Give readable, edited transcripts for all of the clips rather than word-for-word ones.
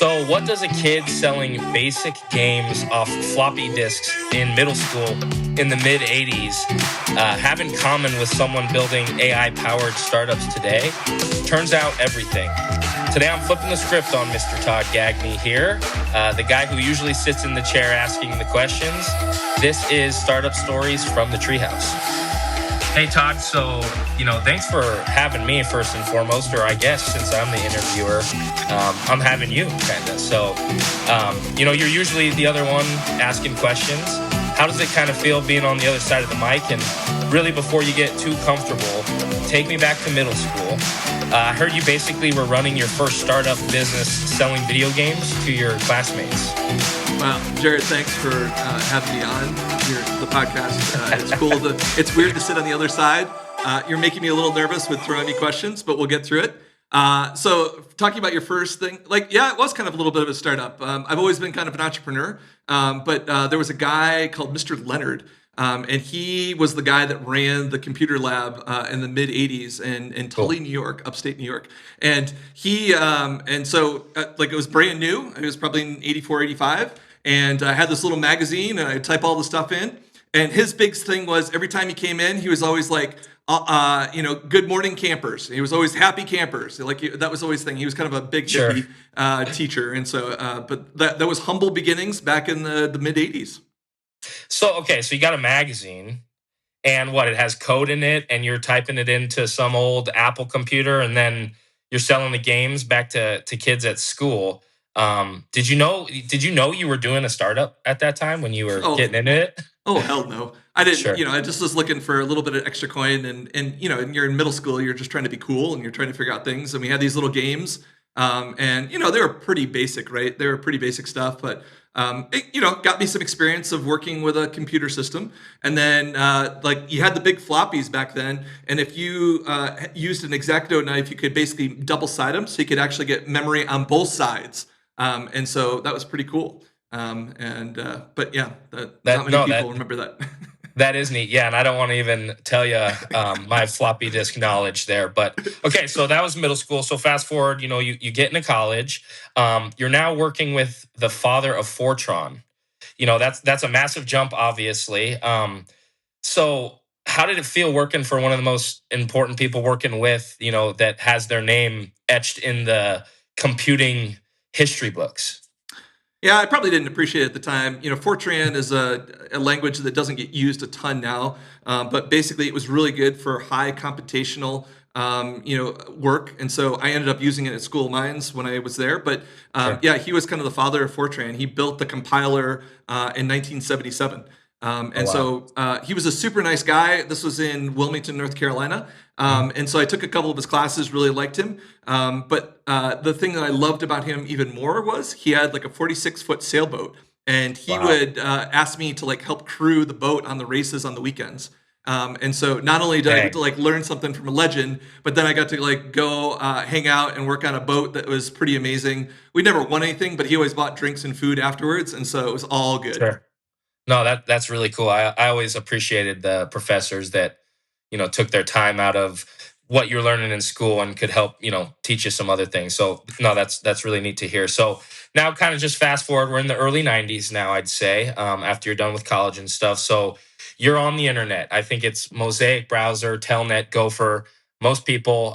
So, what does a kid selling basic games off floppy disks in middle school in the mid 80s have in common with someone building AI powered startups today? Turns out everything. Today, I'm flipping the script on Mr. Todd Gagney here, the guy who usually sits in the chair asking the questions. This is Startup Stories from the Treehouse. Hey, Todd. So, thanks for having me first and foremost, or I guess since I'm the interviewer, I'm having you kind of. So, you're usually the other one asking questions. How does it kind of feel being on the other side of the mic? And really, before you get too comfortable, take me back to middle school. I heard you basically were running your first startup business selling video games to your classmates. Well, Jared, thanks for having me on the podcast. It's cool. It's weird to sit on the other side. You're making me a little nervous with throwing me questions, but we'll get through it. So talking about your first thing, it was kind of a little bit of a startup. I've always been kind of an entrepreneur, but there was a guy called Mr. Leonard, and he was the guy that ran the computer lab in the mid 80s in Tully, New York, upstate New York. And he, it was brand new. It was probably in 84, 85. And I had this little magazine and I'd type all the stuff in. And his big thing was every time he came in, he was always like, good morning campers. He was always happy campers. That was always the thing. He was kind of a big hippie teacher. And so, but that was humble beginnings back in the mid 80s. So you got a magazine and it has code in it and you're typing it into some old Apple computer and then you're selling the games back to kids at school. Did you know you were doing a startup at that time when you were getting into it? Oh, hell no. I didn't, sure. I just was looking for a little bit of extra coin and you're in middle school, you're just trying to be cool and you're trying to figure out things. And we had these little games, and they were pretty basic, right? They were pretty basic stuff, but it, got me some experience of working with a computer system. And then, you had the big floppies back then. And if you used an X-Acto knife, you could basically double side them. So you could actually get memory on both sides. And so that was pretty cool. Not many people remember that. That is neat. Yeah. And I don't want to even tell you my floppy disk knowledge there. But okay, so that was middle school. So fast forward, you get into college. You're now working with the father of Fortran. That's a massive jump, obviously. So how did it feel working for one of the most important people working with, that has their name etched in the computing history books? Yeah, I probably didn't appreciate it at the time. Fortran is a language that doesn't get used a ton now, but basically it was really good for high computational, work. And so I ended up using it at School of Mines when I was there. But sure. He was kind of the father of Fortran. He built the compiler in 1977. So he was a super nice guy. This was in Wilmington, North Carolina. And so I took a couple of his classes, really liked him. But the thing that I loved about him even more was he had like a 46-foot sailboat. And he would ask me to help crew the boat on the races on the weekends. And so not only did I get to learn something from a legend, but then I got to go hang out and work on a boat that was pretty amazing. We never won anything, but he always bought drinks and food afterwards. And so it was all good. Sure. No, that's really cool. I always appreciated the professors that, took their time out of what you're learning in school and could help, teach you some other things. So no, that's really neat to hear. So now kind of just fast forward, we're in the early 90s now, I'd say, after you're done with college and stuff. So you're on the internet. I think it's Mosaic browser, Telnet, Gopher. Most people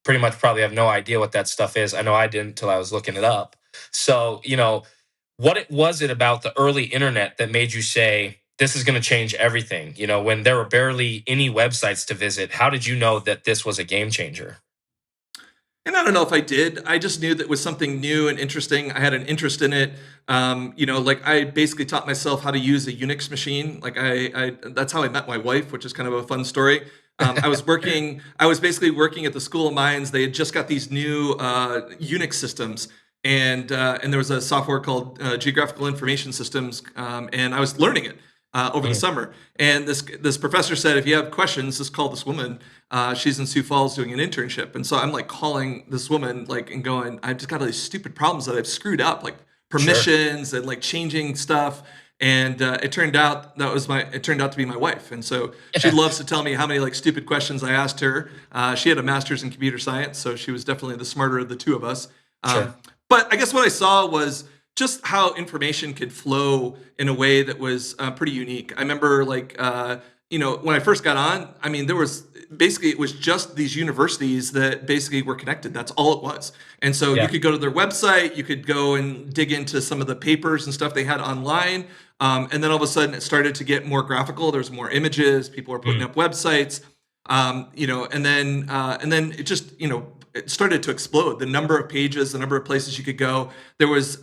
pretty much probably have no idea what that stuff is. I know I didn't until I was looking it up. So, what was it about the early internet that made you say, this is going to change everything? When there were barely any websites to visit, how did you know that this was a game changer? And I don't know if I did. I just knew that it was something new and interesting. I had an interest in it. I basically taught myself how to use a Unix machine. That's how I met my wife, which is kind of a fun story. I was basically working at the School of Mines. They had just got these new Unix systems. And there was a software called Geographical Information Systems, and I was learning it over the summer. And this professor said, if you have questions, just call this woman. She's in Sioux Falls doing an internship. And so I'm calling this woman and going, I've just got all these stupid problems that I've screwed up, permissions and changing stuff. And it turned out to be my wife. And so she loves to tell me how many stupid questions I asked her. She had a master's in computer science, so she was definitely the smarter of the two of us. Sure. But I guess what I saw was just how information could flow in a way that was pretty unique. I remember, like, when I first got on, I mean, there was basically, it was just these universities that basically were connected. That's all it was. And so you Yeah. could go to their website, you could go and dig into some of the papers and stuff they had online. And then all of a sudden it started to get more graphical. There's more images, people were putting Mm. up websites, and then it just, it started to explode. The number of pages, the number of places you could go. There was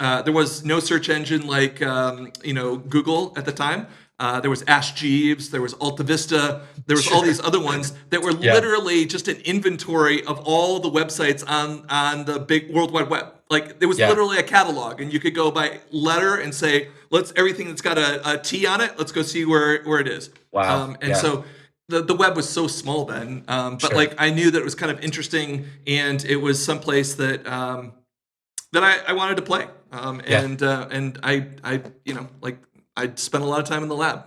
no search engine like Google at the time. There was Ask Jeeves, there was Alta Vista, there was all Sure. these other ones that were Yeah. literally just an inventory of all the websites on the big World Wide Web. Like, there was Yeah. literally a catalog, and you could go by letter and say, let's everything that's got a T on it, let's go see where it is. Wow. And Yeah. so the web was so small then, but Sure. like I knew that it was kind of interesting, and it was someplace that I wanted to play. Yeah. And I like, I spent a lot of time in the lab.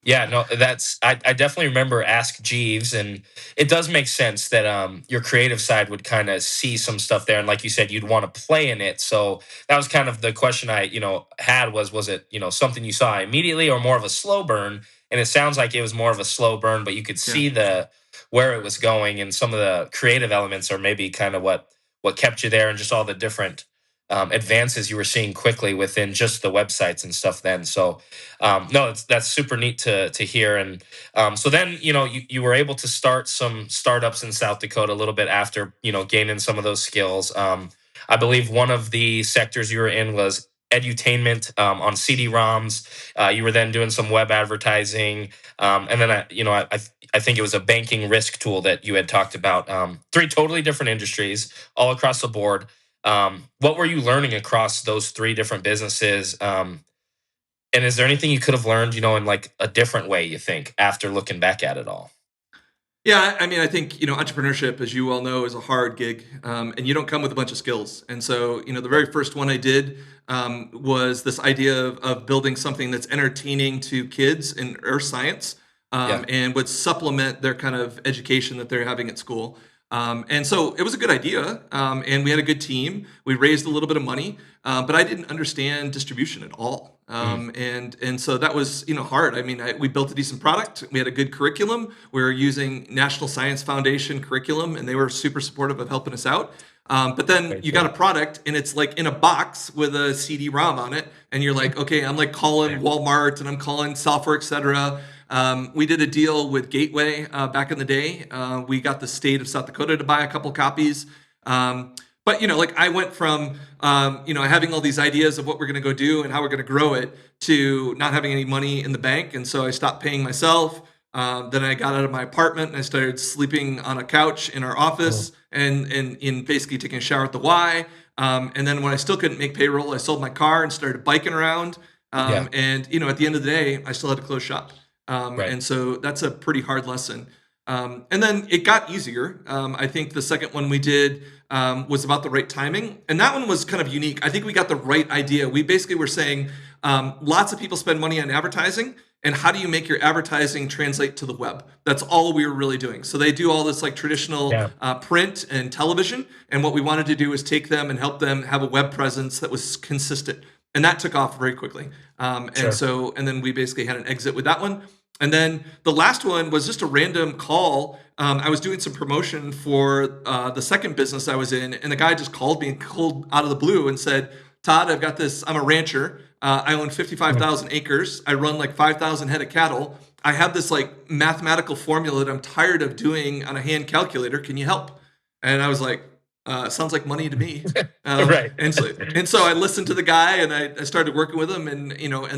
Yeah, no, I definitely remember Ask Jeeves, and it does make sense that your creative side would kind of see some stuff there, and like you said, you'd want to play in it. So that was kind of the question I had, was it something you saw immediately or more of a slow burn? And it sounds like it was more of a slow burn, but you could Yeah. see the where it was going, and some of the creative elements are maybe kind of what kept you there, and just all the different advances you were seeing quickly within just the websites and stuff then. So no, that's super neat to hear. And so then you were able to start some startups in South Dakota a little bit after gaining some of those skills. I believe one of the sectors you were in was edutainment on CD-ROMs. You were then doing some web advertising, and then I think it was a banking risk tool that you had talked about. Three totally different industries all across the board. What were you learning across those three different businesses? And is there anything you could have learned, in like a different way, you think, after looking back at it all? Yeah, I mean, I think, entrepreneurship, as you all know, is a hard gig, and you don't come with a bunch of skills. And so, the very first one I did was this idea of building something that's entertaining to kids in earth science, Yeah. and would supplement their kind of education that they're having at school. And so it was a good idea, and we had a good team. We raised a little bit of money, but I didn't understand distribution at all. Mm. And so that was, hard. I mean, we built a decent product. We had a good curriculum. We were using National Science Foundation curriculum, and they were super supportive of helping us out. But then Very you got cool. a product, and it's like in a box with a CD-ROM on it, and you're like, okay, I'm like calling Walmart, and I'm calling software, etc. We did a deal with Gateway back in the day. We got the state of South Dakota to buy a couple copies. But like, I went from having all these ideas of what we're going to go do and how we're going to grow it, to not having any money in the bank, and so I stopped paying myself. Then I got out of my apartment and I started sleeping on a couch in our Mm. office, and in basically taking a shower at the Y. And then when I still couldn't make payroll, I sold my car and started biking around. Yeah. And at the end of the day, I still had to close shop. Right. And so that's a pretty hard lesson. And then it got easier. I think the second one we did was about the right timing. And that one was kind of unique. I think we got the right idea. We basically were saying, lots of people spend money on advertising. And how do you make your advertising translate to the web? That's all we were really doing. So they do all this like traditional Yeah. print and television. And what we wanted to do was take them and help them have a web presence that was consistent. And that took off very quickly. And Sure. so, and then we basically had an exit with that one. And then the last one was just a random call. I was doing some promotion for the second business I was in, and the guy just called me, cold out of the blue, and said, "Todd, I've got this. I'm a rancher. I own Mm. 55,000 acres. I run like 5,000 head of cattle. I have this like mathematical formula that I'm tired of doing on a hand calculator. Can you help?" And I was like, "Sounds like money to me." Right. And so I listened to the guy, and I started working with him, and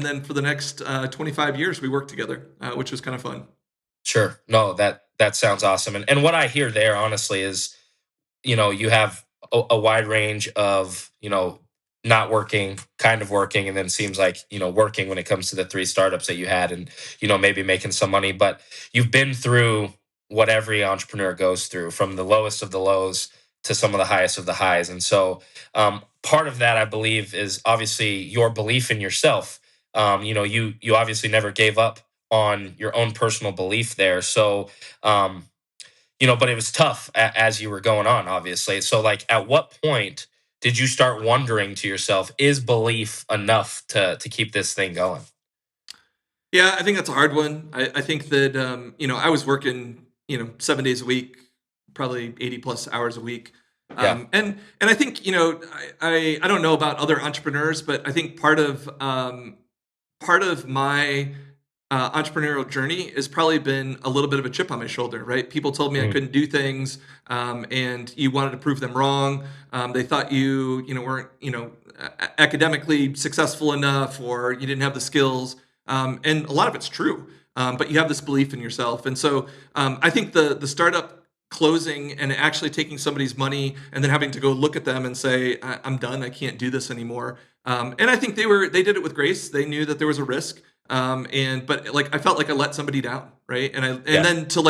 then for the next 25 years we worked together, which was kind of fun. Sure. No, that sounds awesome. And what I hear there, honestly, is you have a wide range of not working, kind of working, and then seems like working when it comes to the three startups that you had, and maybe making some money. But you've been through what every entrepreneur goes through, from the lowest of the lows to some of the highest of the highs. And so part of that, I believe, is obviously your belief in yourself. You obviously never gave up on your own personal belief there. So but it was tough as you were going on, obviously. So, like, at what point did you start wondering to yourself, is belief enough to keep this thing going? Yeah, I think that's a hard one. I think that I was working 7 days a week, probably 80 plus hours a week, Yeah. and I think I don't know about other entrepreneurs, but I think part of my entrepreneurial journey has probably been a little bit of a chip on my shoulder, right? People told me I Mm. couldn't do things, and you wanted to prove them wrong. They thought you weren't, academically successful enough, or you didn't have the skills. And a lot of it's true, but you have this belief in yourself. And so I think the startup closing and actually taking somebody's money and then having to go look at them and say, I'm done. I can't do this anymore. And I think they did it with grace. They knew that there was a risk. But like, I felt like I let somebody down. Right. And Yeah. then to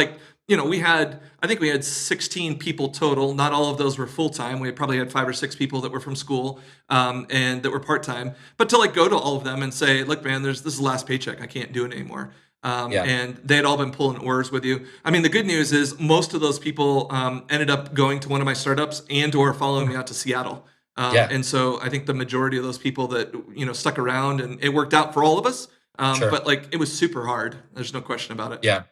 I think we had 16 people total. Not all of those were full time. We probably had 5 or 6 people that were from school, and that were part time. But to go to all of them and say, look, man, this is the last paycheck. I can't do it anymore. Yeah. And they had all been pulling oars with you. I mean, the good news is most of those people ended up going to one of my startups and/or following me out to Seattle. Yeah. And so I think the majority of those people that stuck around, and it worked out for all of us. Sure. But it was super hard. There's no question about it. Yeah.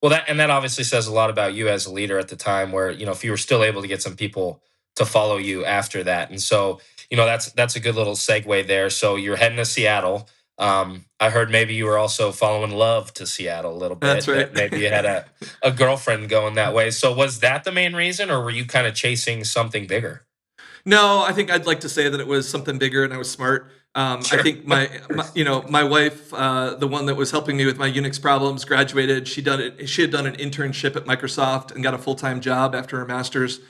Well, that obviously says a lot about you as a leader at the time, where if you were still able to get some people to follow you after that, and so that's a good little segue there. So you're heading to Seattle. I heard maybe you were also following love to Seattle a little That's bit. right. That maybe you had a girlfriend going that way. So was that the main reason, or were you kind of chasing something bigger? No, I think I'd like to say that it was something bigger and I was smart. I Sure. think my wife, the one that was helping me with my Unix problems, graduated. She had done an internship at Microsoft and got a full time job after her master's.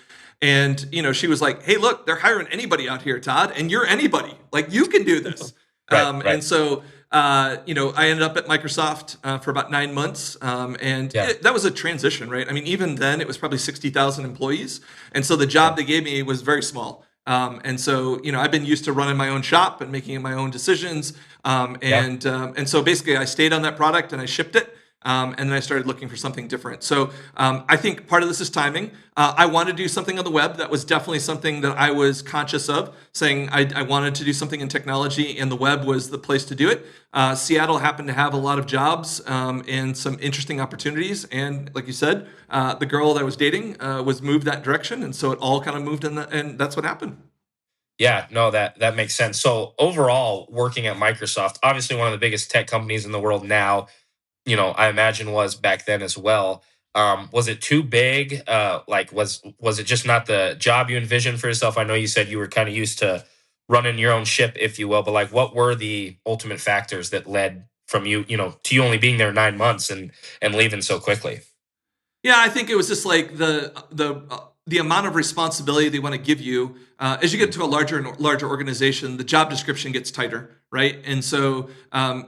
And she was like, "Hey, look, they're hiring anybody out here, Todd, and you're anybody. Like you can do this." Right. And Right. so I ended up at Microsoft for about 9 months, and Yeah. that was a transition, right? I mean, even then, it was probably 60,000 employees, and so the job Yeah. they gave me was very small. And so, I've been used to running my own shop and making my own decisions. Yeah. And so basically, I stayed on that product and I shipped it. And then I started looking for something different. So I think part of this is timing. I wanted to do something on the web. That was definitely something that I was conscious of, saying I wanted to do something in technology, and the web was the place to do it. Seattle happened to have a lot of jobs and some interesting opportunities. And like you said, the girl that I was dating was moved that direction. And so it all kind of moved and that's what happened. Yeah, no, that makes sense. So overall, working at Microsoft, obviously one of the biggest tech companies in the world now, I imagine was back then as well. Was it too big? Was it just not the job you envisioned for yourself? I know you said you were kind of used to running your own ship, if you will, but what were the ultimate factors that led from to you only being there 9 months and leaving so quickly? Yeah, I think it was just like the amount of responsibility they want to give you as you get to a larger and larger organization. The job description gets tighter, right? And so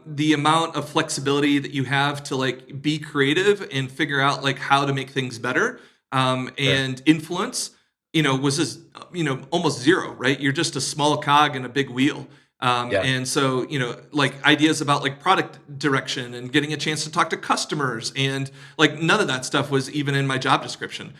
the amount of flexibility that you have to be creative and figure out how to make things better Sure. and influence, was just almost zero, right? You're just a small cog in a big wheel. Yeah. And so, ideas about product direction and getting a chance to talk to customers and none of that stuff was even in my job description.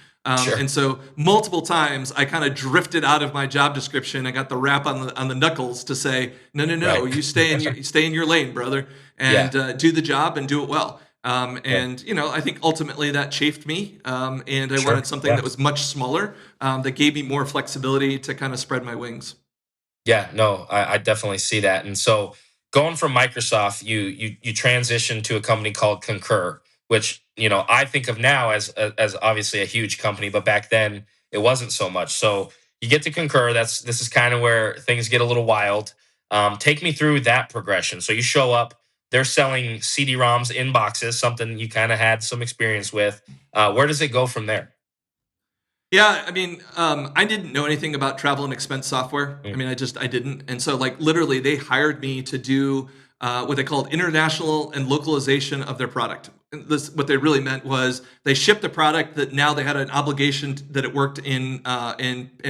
Sure. And so multiple times I kind of drifted out of my job description. I got the rap on the knuckles to say, no, no, no, Right. you stay in your lane, brother, and Yeah. do the job and do it well. Yeah. And I think ultimately that chafed me, and I Sure. wanted something Yeah. that was much smaller, that gave me more flexibility to kind of spread my wings. Yeah, no, I definitely see that. And so going from Microsoft, you transition to a company called Concur, which I think of now as obviously a huge company, but back then it wasn't so much. So you get to Concur. This is kind of where things get a little wild. Take me through that progression. So you show up, they're selling CD-ROMs in boxes, something you kind of had some experience with. Where does it go from there? Yeah, I mean, I didn't know anything about travel and expense software. I Mm. mean, I didn't. And so, literally, they hired me to do what they called international and localization of their product. And what they really meant was they shipped a product that now they had an obligation that it worked in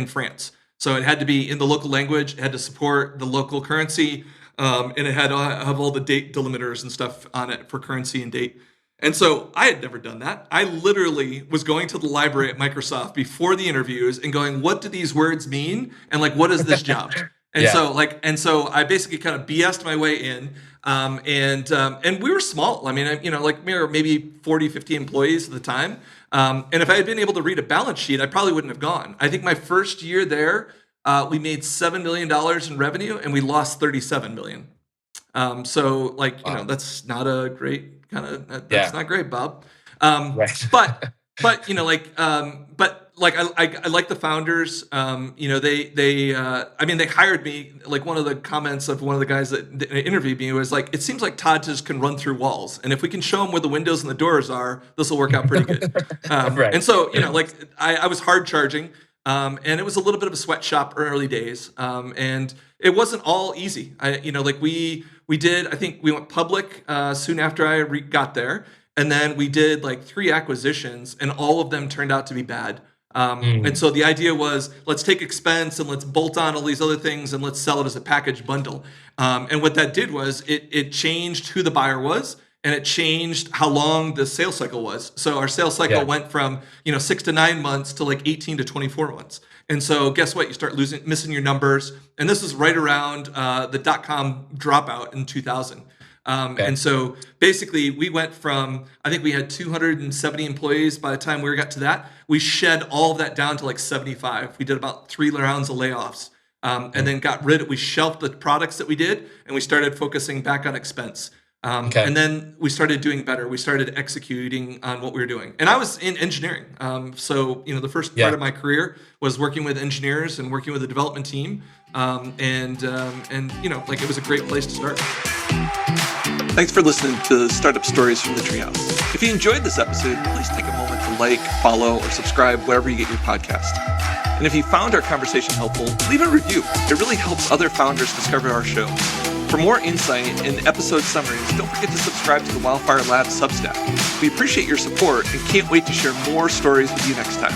France. So it had to be in the local language, it had to support the local currency, and it had to have all the date delimiters and stuff on it for currency and date. And so I had never done that. I literally was going to the library at Microsoft before the interviews and going, what do these words mean? And like, what is this job? And so I basically kind of BS'd my way in. And we were small. I mean, we were maybe 40, 50 employees at the time. And if I had been able to read a balance sheet, I probably wouldn't have gone. I think my first year there, we made $7 million in revenue and we lost $37 million. That's not a great that's not great, Bob. Right. but I like the founders. They hired me. Like one of the comments of one of the guys that interviewed me was like, it seems like Todd just can run through walls. And if we can show him where the windows and the doors are, this will work out pretty good. Right. And so, I was hard charging. And it was a little bit of a sweatshop early days. And it wasn't all easy. I think we went public soon after I got there. And then we did like 3 acquisitions and all of them turned out to be bad. And so the idea was, let's take expense and let's bolt on all these other things and let's sell it as a package bundle. And what that did was it changed who the buyer was. And it changed how long the sales cycle was. So our sales cycle went from 6 to 9 months to like 18 to 24 months. And so guess what? You start missing your numbers. And this is right around the .com dropout in 2000. And so basically we went from, I think we had 270 employees by the time we got to that. We shed all of that down to like 75. We did about 3 rounds of layoffs. And then we shelved the products that we did and we started focusing back on expense. And then we started doing better. We started executing on what we were doing. And I was in engineering. The first part of my career was working with engineers and working with the development team. It was a great place to start. Thanks for listening to Startup Stories from the Treehouse. If you enjoyed this episode, please take a moment to like, follow, or subscribe wherever you get your podcast. And if you found our conversation helpful, leave a review. It really helps other founders discover our show. For more insight and episode summaries, don't forget to subscribe to the Wildfire Labs Substack. We appreciate your support and can't wait to share more stories with you next time.